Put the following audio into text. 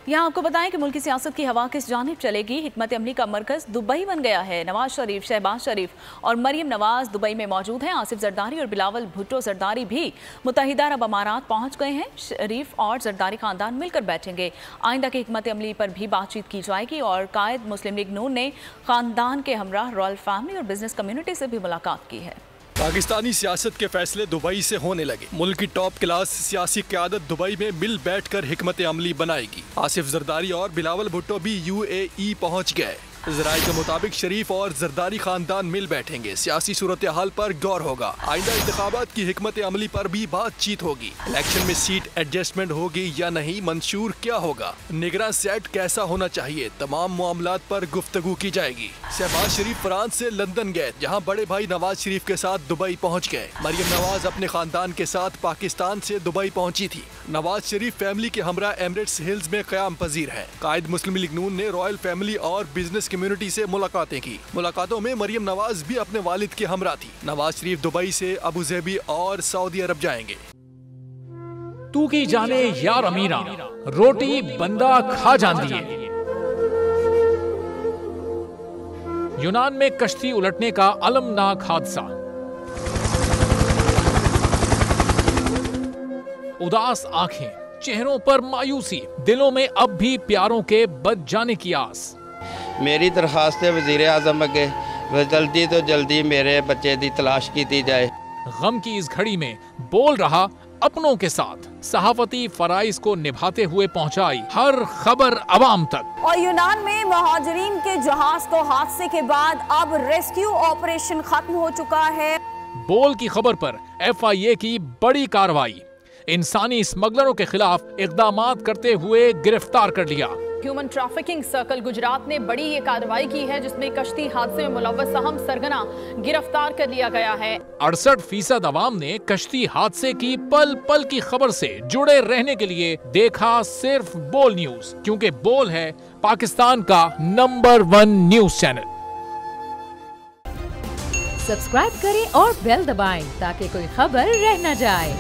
यहाँ आपको बताएं कि मुल्की सियासत की हवा किस जानिब चलेगी। हिकमत अमली का मरकज दुबई बन गया है। नवाज शरीफ, शहबाज शरीफ और मरियम नवाज दुबई में मौजूद हैं। आसिफ जरदारी और बिलावल भुट्टो जरदारी भी मुत्तहिदा अरब अमारात पहुंच गए हैं। शरीफ और जरदारी खानदान मिलकर बैठेंगे। आइंदा की हिकमत अमली पर भी बातचीत की जाएगी और कायद मुस्लिम लीग नून ने खानदान के हमरा रॉयल फैमिली और बिजनेस कम्युनिटी से भी मुलाकात की है। पाकिस्तानी सियासत के फैसले दुबई से होने लगे। मुल्क की टॉप क्लास सियासी क़यादत दुबई में मिल बैठकर हिकमत अमली बनाएगी। आसिफ जरदारी और बिलावल भुट्टो भी UAE पहुंच गए। ज़राए के मुताबिक शरीफ और जरदारी खानदान मिल बैठेंगे। सियासी सूरत हाल पर गौर होगा। आइंदा इंतखाबात की हिकमत अमली पर भी बातचीत होगी। इलेक्शन में सीट एडजस्टमेंट होगी या नहीं, मंशूर क्या होगा, निगरान सेट कैसा होना चाहिए, तमाम मामलात पर गुफ्तगू की जाएगी। शहबाज शरीफ फ्रांस से लंदन गए, जहाँ बड़े भाई नवाज शरीफ के साथ दुबई पहुँच गए। मरियम नवाज अपने खानदान के साथ पाकिस्तान से दुबई पहुँची थी। नवाज शरीफ फैमिली के हमरा एमिरेट्स हिल्स में क़याम पजीर है। कायद मुस्लिम लीग नून ने रॉयल फैमिली और बिजनेस कम्युनिटी से मुलाकातें की। मुलाकातों में मरियम नवाज भी अपने वालिद के हमरा थी। नवाज शरीफ दुबई से अबू धाबी और सऊदी अरब जाएंगे। तू की जाने यार अमीरा, रोटी बंदा खा जाती है। यूनान में कश्ती उलटने का अलमनाक हादसा। उदास आंखें, चेहरों पर मायूसी, दिलों में अब भी प्यारों के बच जाने की आस। मेरी दरखास्त है वज़ीर आज़म अगे, जल्दी तो जल्दी मेरे बच्चे की तलाश की जाए। गम की इस घड़ी में बोल रहा अपनों के साथ, सहाफती फराइज को निभाते हुए पहुंचाई हर खबर अवाम तक। और यूनान में मुहाजिरीन के जहाज को हादसे के बाद अब रेस्क्यू ऑपरेशन खत्म हो चुका है। बोल की खबर पर FIA की बड़ी कार्रवाई, इंसानी स्मगलरों के खिलाफ इक़दामात करते हुए गिरफ्तार कर लिया। ह्यूमन ट्रैफिकिंग सर्कल गुजरात ने बड़ी ये कार्रवाई की है, जिसमें कश्ती हादसे में मुलव्वस अहम सरगना गिरफ्तार कर लिया गया है। 68% अवाम ने कश्ती हादसे की पल पल की खबर से जुड़े रहने के लिए देखा सिर्फ बोल न्यूज, क्योंकि बोल है पाकिस्तान का नंबर 1 न्यूज चैनल। सब्सक्राइब करें और बेल दबाएं ताकि कोई खबर रह न जाए।